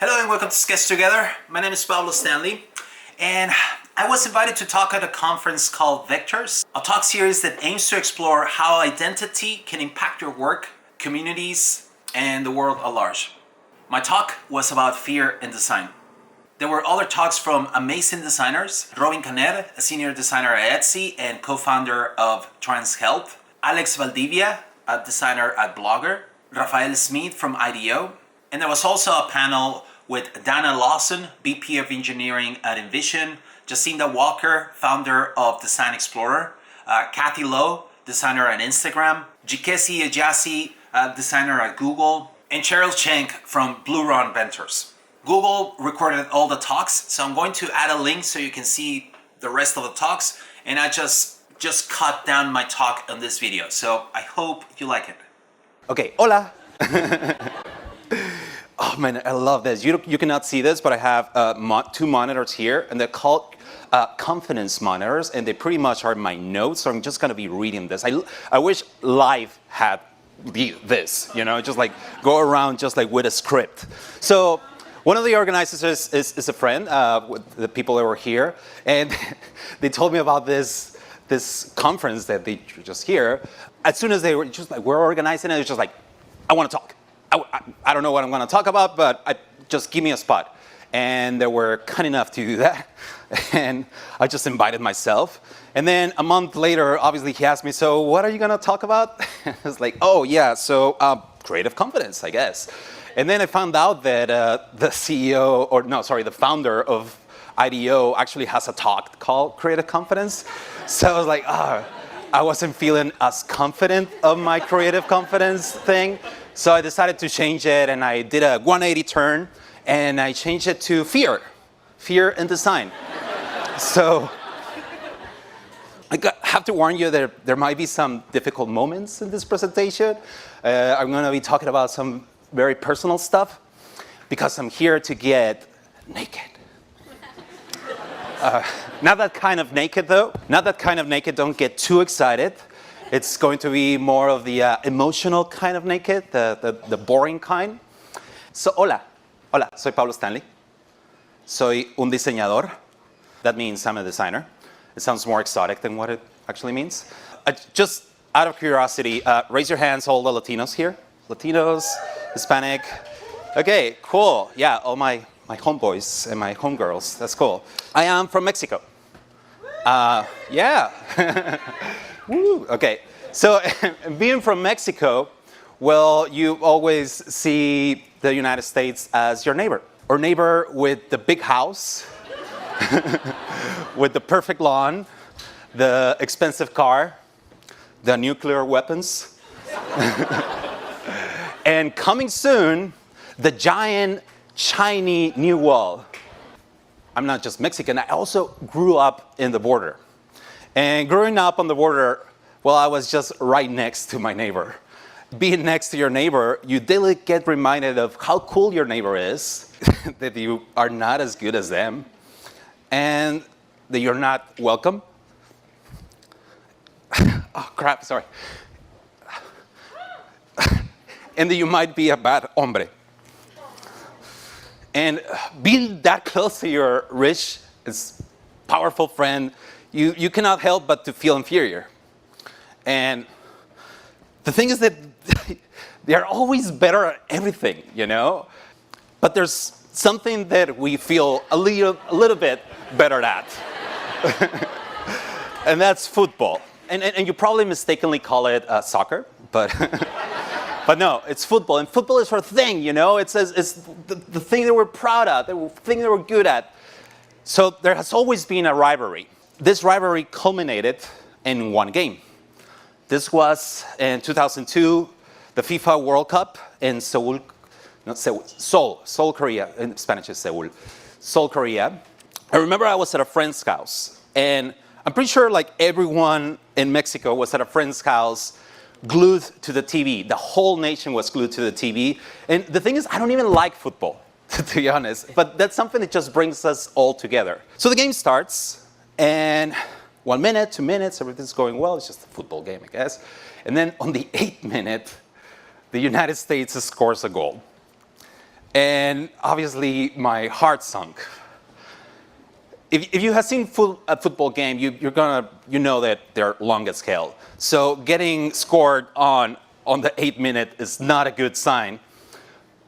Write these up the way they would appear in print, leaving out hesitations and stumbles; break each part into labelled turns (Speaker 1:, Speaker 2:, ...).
Speaker 1: Hello and welcome to Sketch Together. My name is Pablo Stanley and I was invited to talk at a conference called Vectors, a talk series that aims to explore how identity can impact your work, communities, and the world at large. My talk was about fear in design. There were other talks from amazing designers, Robyn Kanner, a senior designer at Etsy and co-founder of TransHealth, Alex Valdivia, a designer at Blogger, Rafael Smith from IDEO, and there was also a panel with Dana Lawson, VP of Engineering at Envision, Jacinda Walker, founder of designExplorr, Cathy Lo, designer at Instagram, Chikezie Ejiasi, designer at Google, and Cheryl Cheng from Blue Run Ventures. Google recorded all the talks, so I'm going to add a link so you can see the rest of the talks, and I just cut down my talk on this video, so I hope you like it.
Speaker 2: Okay, hola. Oh man, I love this. You cannot see this, but I have two monitors here, and they're called confidence monitors, and they pretty much are my notes, so I'm just gonna be reading this. I wish live had this, you know, just like go around just like with a script. So one of the organizers is a friend with the people that were here, and they told me about this conference that they just here. As soon as they were just like, we're organizing it, it's just like, I wanna talk. I don't know what I'm going to talk about, but just give me a spot. And they were kind enough to do that. And I just invited myself. And then a month later, obviously, he asked me, so what are you going to talk about? I was like, oh, yeah, so creative confidence, I guess. And then I found out that the founder of IDEO actually has a talk called Creative Confidence. So I was like, I wasn't feeling as confident of my creative confidence thing. So I decided to change it, and I did a 180 turn, and I changed it to fear in design. So I have to warn you that there might be some difficult moments in this presentation. I'm going to be talking about some very personal stuff because I'm here to get naked. Not that kind of naked, though. Not that kind of naked. Don't get too excited. It's going to be more of the emotional kind of naked, the boring kind. So, hola, soy Pablo Stanley. Soy un diseñador. That means I'm a designer. It sounds more exotic than what it actually means. Just out of curiosity, raise your hands, all the Latinos here. Latinos, Hispanic. Okay, cool. Yeah, all my homeboys and my homegirls. That's cool. I am from Mexico. Yeah. Woo. Okay, so being from Mexico, well, you always see the United States as your neighbor, or neighbor with the big house, with the perfect lawn, the expensive car, the nuclear weapons, and coming soon, the giant, shiny new wall. I'm not just Mexican, I also grew up in the border. And growing up on the border, well, I was just right next to my neighbor. Being next to your neighbor, you daily get reminded of how cool your neighbor is, that you are not as good as them, and that you're not welcome. Oh, crap, sorry. And that you might be a bad hombre. And being that close to your rich, powerful friend, you cannot help but to feel inferior. And the thing is that they're always better at everything, you know? But there's something that we feel a little bit better at. And that's football. And you probably mistakenly call it soccer, but but no, it's football. And football is our thing, you know? It's the thing that we're proud of, the thing that we're good at. So there has always been a rivalry. This rivalry culminated in one game. This was in 2002, the FIFA World Cup in Seoul, Korea. In Spanish is Seoul. Seoul, Korea. I remember I was at a friend's house, and I'm pretty sure like everyone in Mexico was at a friend's house glued to the TV. The whole nation was glued to the TV. And the thing is, I don't even like football, to be honest. But that's something that just brings us all together. So the game starts. And 1 minute, 2 minutes, everything's going well. It's just a football game, I guess. And then on the 8th minute, the United States scores a goal. And obviously, my heart sunk. If you have seen a football game, you know that they're long at scale. So getting scored on the 8th minute is not a good sign.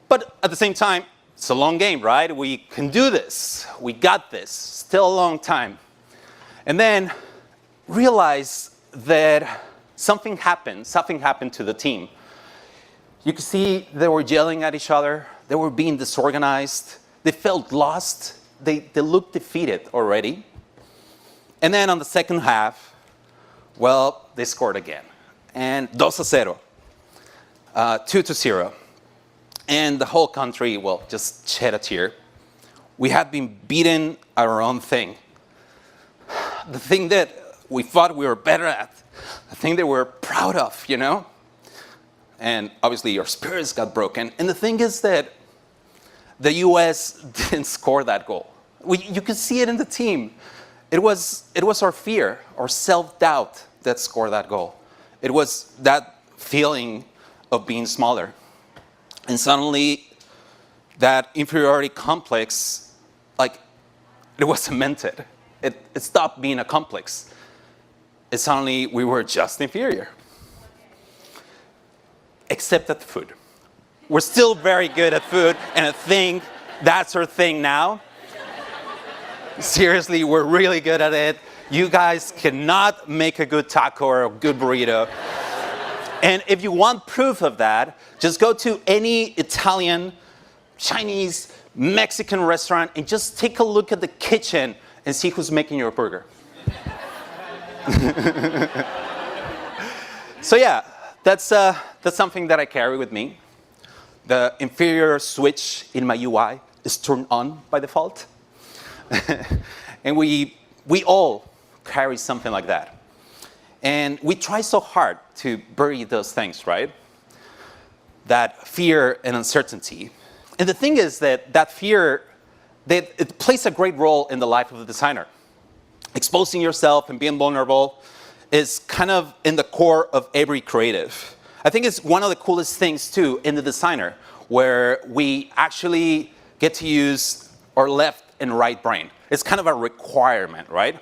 Speaker 2: But at the same time, it's a long game, right? We can do this. We got this. Still a long time. And then realize that something happened to the team. You could see they were yelling at each other. They were being disorganized. They felt lost. They looked defeated already. And then on the second half, well, they scored again. And 2-0, 2-0. And the whole country, well, just shed a tear. We had been beaten at our own thing. The thing that we thought we were better at. The thing that we're proud of, you know? And obviously our spirits got broken. And the thing is that the US didn't score that goal. You could see it in the team. It was our fear, our self-doubt that scored that goal. It was that feeling of being smaller. And suddenly, that inferiority complex, like, it was cemented. It stopped being a complex. It suddenly, we were just inferior. Except at food. We're still very good at food, and I think that's our thing now. Seriously, we're really good at it. You guys cannot make a good taco or a good burrito. And if you want proof of that, just go to any Italian, Chinese, Mexican restaurant and just take a look at the kitchen and see who's making your burger. So yeah, that's something that I carry with me. The inferior switch in my UI is turned on by default. And we all carry something like that. And we try so hard to bury those things, right? That fear and uncertainty. And the thing is that fear, it plays a great role in the life of the designer. Exposing yourself and being vulnerable is kind of in the core of every creative. I think it's one of the coolest things too in the designer, where we actually get to use our left and right brain. It's kind of a requirement, right?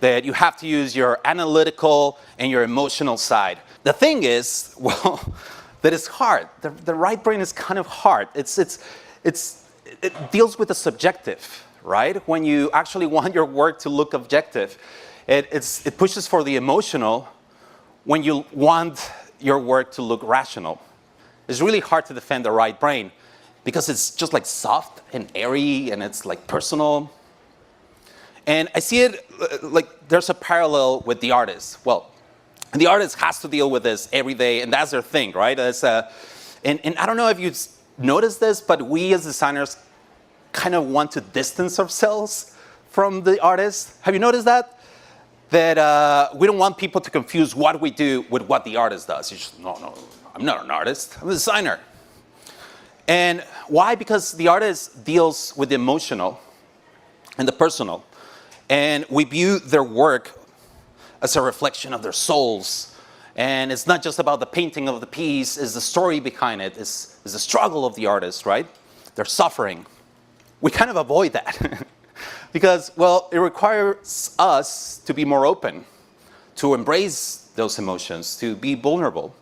Speaker 2: That you have to use your analytical and your emotional side. The thing is, well, that it's hard. The right brain is kind of hard. It deals with the subjective, right? When you actually want your work to look objective, it pushes for the emotional when you want your work to look rational. It's really hard to defend the right brain because it's just like soft and airy and it's like personal. And I see it like there's a parallel with the artist. Well, the artist has to deal with this every day, and that's their thing, right? And I don't know if you've noticed this, but we as designers kind of want to distance ourselves from the artist. Have you noticed that? That we don't want people to confuse what we do with what the artist does. You just, no, I'm not an artist, I'm a designer. And why? Because the artist deals with the emotional and the personal. And we view their work as a reflection of their souls. And it's not just about the painting of the piece, it's the story behind it, it's the struggle of the artist, right? Their suffering. We kind of avoid that. Because, well, it requires us to be more open, to embrace those emotions, to be vulnerable.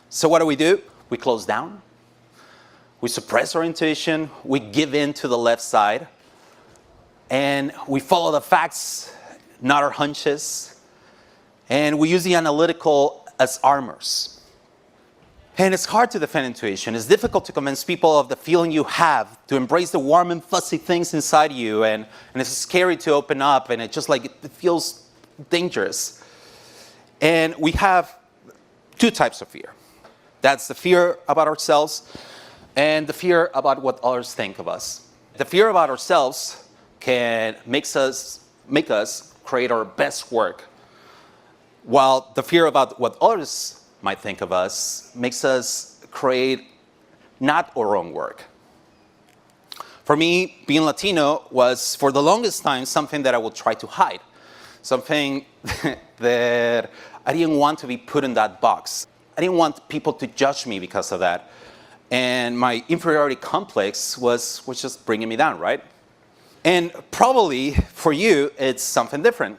Speaker 2: So what do? We close down. We suppress our intuition. We give in to the left side. And we follow the facts, not our hunches. And we use the analytical as armors. And it's hard to defend intuition. It's difficult to convince people of the feeling you have, to embrace the warm and fuzzy things inside you. And it's scary to open up, and it feels dangerous. And we have two types of fear. That's the fear about ourselves and the fear about what others think of us. The fear about ourselves can make us create our best work, while the fear about what others might think of us makes us create not our own work. For me, being Latino was, for the longest time, something that I would try to hide, something that I didn't want to be put in that box. I didn't want people to judge me because of that. And my inferiority complex was just bringing me down, right? And probably for you, it's something different.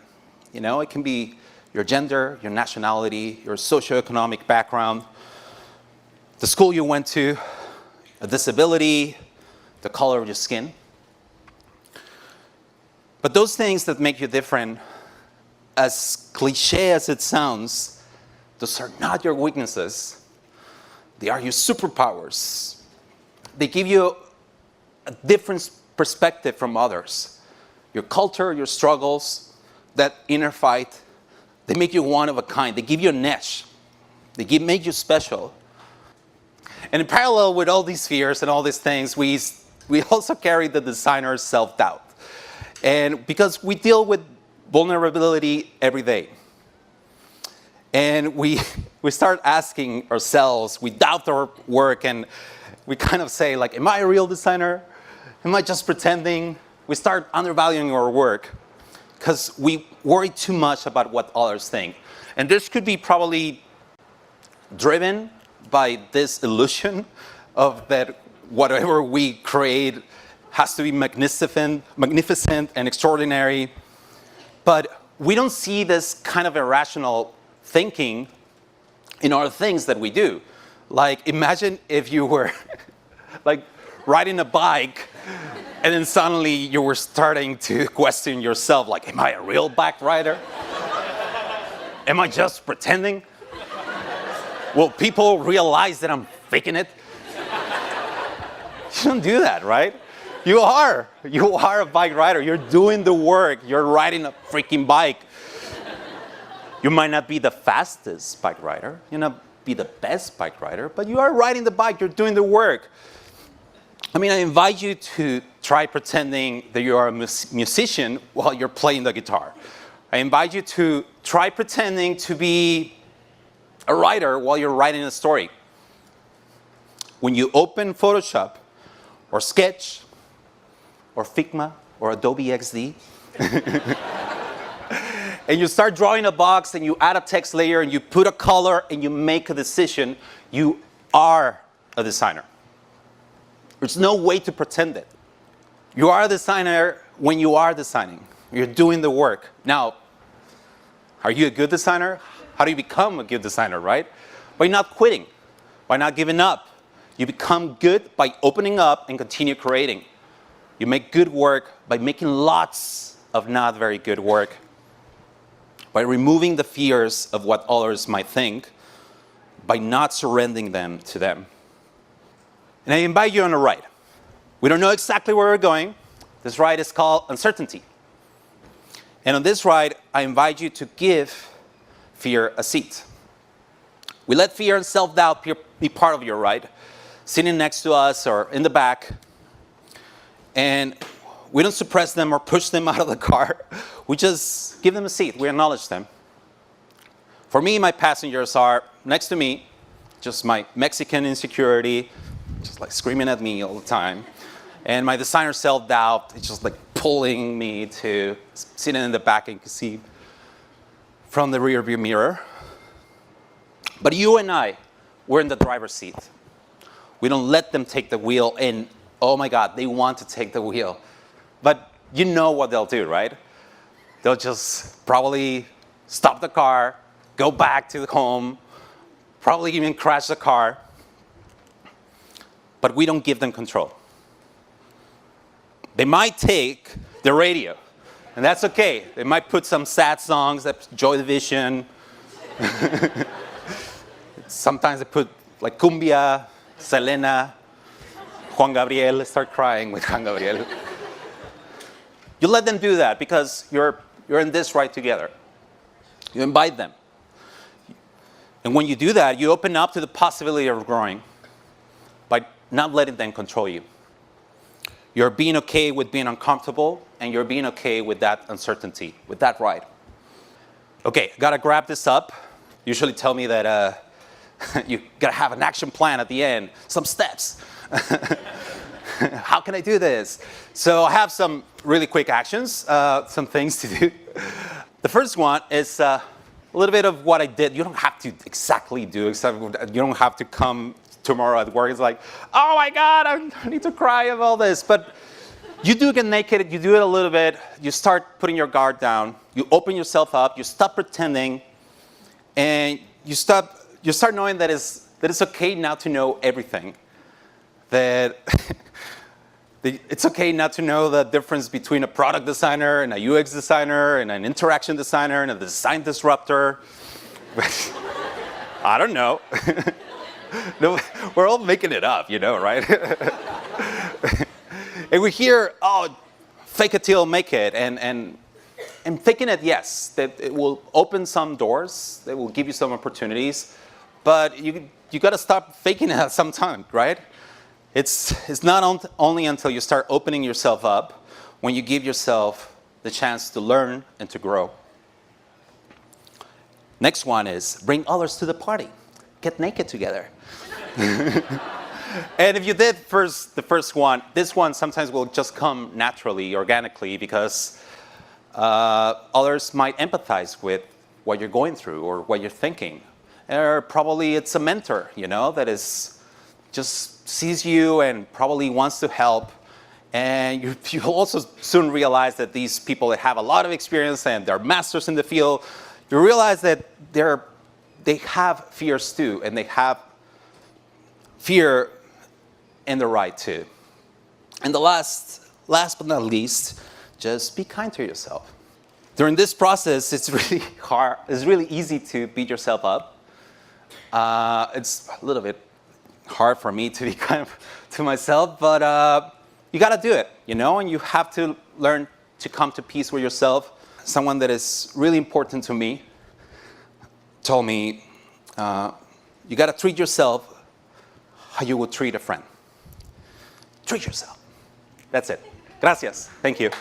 Speaker 2: You know, it can be your gender, your nationality, your socioeconomic background, the school you went to, a disability, the color of your skin. But those things that make you different, as cliche as it sounds, those are not your weaknesses. They are your superpowers. They give you a different perspective from others. Your culture, your struggles, that inner fight, they make you one of a kind. They give you a niche. They make you special. And in parallel with all these fears and all these things, we also carry the designer's self-doubt. And because we deal with vulnerability every day. And we start asking ourselves, we doubt our work, and we kind of say, like, am I a real designer? Am I just pretending? We start undervaluing our work because we worry too much about what others think. And this could be probably driven by this illusion of that whatever we create has to be magnificent and extraordinary. But we don't see this kind of irrational thinking in other things that we do. Like, imagine if you were like riding a bike and then suddenly you were starting to question yourself, like, am I a real bike rider? Am I just pretending? Will people realize that I'm faking it? You don't do that, right? You are a bike rider. You're doing the work. You're riding a freaking bike. You might not be the fastest bike rider. You might not be the best bike rider, but you are riding the bike. You're doing the work. I mean, I invite you to try pretending that you are a musician while you're playing the guitar. I invite you to try pretending to be a writer while you're writing a story. When you open Photoshop or Sketch or Figma or Adobe XD, and you start drawing a box and you add a text layer and you put a color and you make a decision, you are a designer. There's no way to pretend it. You are a designer when you are designing. You're doing the work. Now, are you a good designer? How do you become a good designer, right? By not quitting, by not giving up. You become good by opening up and continue creating. You make good work by making lots of not very good work, by removing the fears of what others might think, by not surrendering them to them. And I invite you on a ride. We don't know exactly where we're going. This ride is called uncertainty. And on this ride, I invite you to give fear a seat. We let fear and self-doubt be part of your ride, sitting next to us or in the back. And we don't suppress them or push them out of the car. We just give them a seat. We acknowledge them. For me, my passengers are next to me, just my Mexican insecurity, just like screaming at me all the time. And my designer self-doubt is just like pulling me to sitting in the back and see from the rear view mirror. But you and I, we're in the driver's seat. We don't let them take the wheel, and oh my God, they want to take the wheel. But you know what they'll do, right? They'll just probably stop the car, go back to the home, probably even crash the car. But we don't give them control. They might take the radio, and that's okay. They might put some sad songs, that's Joy Division. Sometimes they put like cumbia, Selena, Juan Gabriel, start crying with Juan Gabriel. You let them do that because you're in this ride together. You invite them. And when you do that, you open up to the possibility of growing by not letting them control you. You're being okay with being uncomfortable, and you're being okay with that uncertainty, with that ride. Okay, gotta grab this up. Usually tell me that you gotta have an action plan at the end, some steps. How can I do this? So I have some really quick actions, some things to do. The first one is a little bit of what I did. You don't have to exactly do, except you don't have to come tomorrow at work, it's like, oh my God, I need to cry of all this. But you do get naked, you do it a little bit, you start putting your guard down, you open yourself up, you stop pretending, and you start knowing that it's okay not to know everything. That it's okay not to know the difference between a product designer and a UX designer and an interaction designer and a design disruptor. I don't know. No, we're all making it up, right? And we hear, oh, fake it till make it. And faking it, yes, that it will open some doors, that will give you some opportunities, but you got to stop faking it at some time, right? It's not only until you start opening yourself up when you give yourself the chance to learn and to grow. Next one is bring others to the party. Get naked together. And if you did the first one, this one sometimes will just come naturally, organically, because others might empathize with what you're going through or what you're thinking. Or probably it's a mentor, that is just sees you and probably wants to help. And you'll also soon realize that these people that have a lot of experience and they're masters in the field, you realize that they have fears too, and they have fear in the right too. And the last but not least, just be kind to yourself. During this process, it's really hard. It's really easy to beat yourself up. It's a little bit hard for me to be kind to myself, but you got to do it, and you have to learn to come to peace with yourself. Someone that is really important to me told me, you got to treat yourself how you would treat a friend. Treat yourself. That's it. Gracias. Thank you.